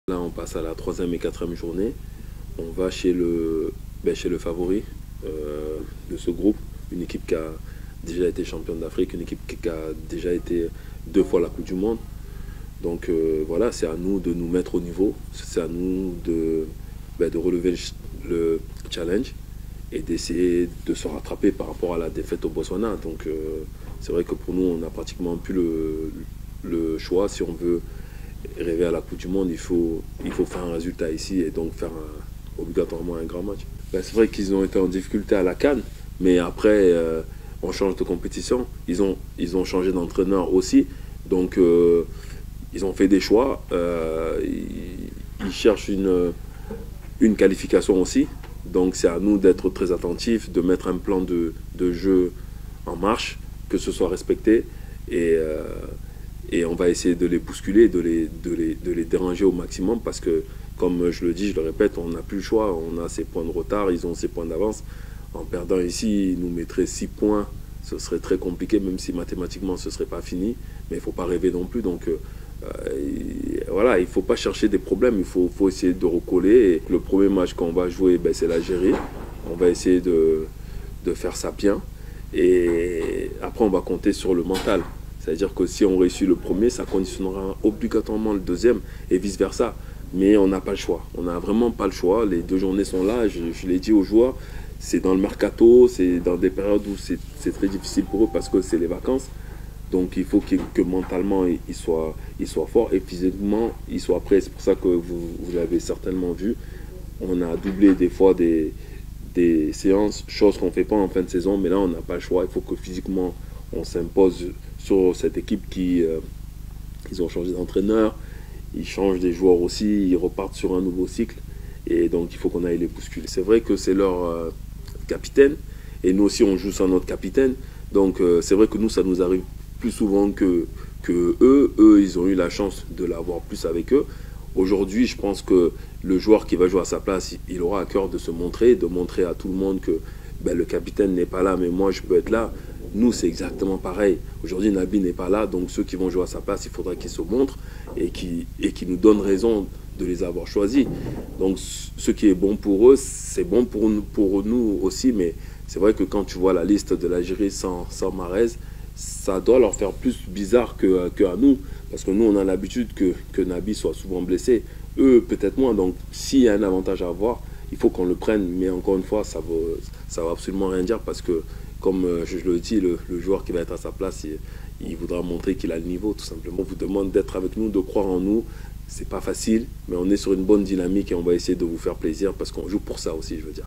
Là, on passe à la troisième et quatrième journée. On va chez chez le favori de ce groupe, une équipe qui a déjà été championne d'Afrique, une équipe qui a déjà été 2 fois à la Coupe du Monde. Donc voilà, c'est à nous de nous mettre au niveau, c'est à nous de relever le challenge et d'essayer de se rattraper par rapport à la défaite au Botswana. Donc c'est vrai que pour nous, on n'a pratiquement plus le choix. Si on veut rêver à la Coupe du Monde, il faut faire un résultat ici et donc faire obligatoirement un grand match. Ben, c'est vrai qu'ils ont été en difficulté à la CAN, mais après, on change de compétition. Ils ont changé d'entraîneur aussi, donc ils ont fait des choix. Ils cherchent une qualification aussi, donc c'est à nous d'être très attentifs, de mettre un plan de jeu en marche, que ce soit respecté et on va essayer de les bousculer, de les déranger au maximum parce que, comme je le dis, je le répète, on n'a plus le choix. On a ces points de retard, ils ont ces points d'avance. En perdant ici, ils nous mettraient 6 points. Ce serait très compliqué, même si mathématiquement ce ne serait pas fini. Mais il ne faut pas rêver non plus. Donc voilà, il ne faut pas chercher des problèmes, il faut essayer de recoller. Et le premier match qu'on va jouer, ben, c'est l'Algérie. On va essayer de faire ça bien. Et après, on va compter sur le mental. C'est-à-dire que si on réussit le premier, ça conditionnera obligatoirement le deuxième et vice-versa. Mais on n'a pas le choix. On n'a vraiment pas le choix. Les 2 journées sont là. Je l'ai dit aux joueurs, c'est dans le mercato, c'est dans des périodes où c'est très difficile pour eux parce que c'est les vacances. Donc il faut que mentalement ils soient forts et physiquement ils soient prêts. C'est pour ça que vous l'avez certainement vu. On a doublé des fois des séances, chose qu'on ne fait pas en fin de saison. Mais là, on n'a pas le choix. Il faut que physiquement, on s'impose sur cette équipe ils ont changé d'entraîneur, ils changent des joueurs aussi, ils repartent sur un nouveau cycle et donc il faut qu'on aille les bousculer. C'est vrai que c'est leur capitaine et nous aussi on joue sans notre capitaine, donc c'est vrai que nous ça nous arrive plus souvent que eux ils ont eu la chance de l'avoir plus avec eux. Aujourd'hui je pense que le joueur qui va jouer à sa place, il aura à cœur de se montrer, de montrer à tout le monde que ben, le capitaine n'est pas là mais moi je peux être là. Nous, c'est exactement pareil. Aujourd'hui, Naby n'est pas là, donc ceux qui vont jouer à sa place, il faudra qu'ils se montrent et qui nous donnent raison de les avoir choisis. Donc, ce qui est bon pour eux, c'est bon pour nous aussi, mais c'est vrai que quand tu vois la liste de l'Algérie sans Mahrez, ça doit leur faire plus bizarre qu'à nous, parce que nous, on a l'habitude que Naby soit souvent blessé. Eux, peut-être moins. Donc, s'il y a un avantage à avoir, il faut qu'on le prenne, mais encore une fois, ça va absolument rien dire parce que, comme je le dis, le joueur qui va être à sa place, il voudra montrer qu'il a le niveau, tout simplement. On vous demande d'être avec nous, de croire en nous. C'est pas facile, mais on est sur une bonne dynamique et on va essayer de vous faire plaisir parce qu'on joue pour ça aussi, je veux dire.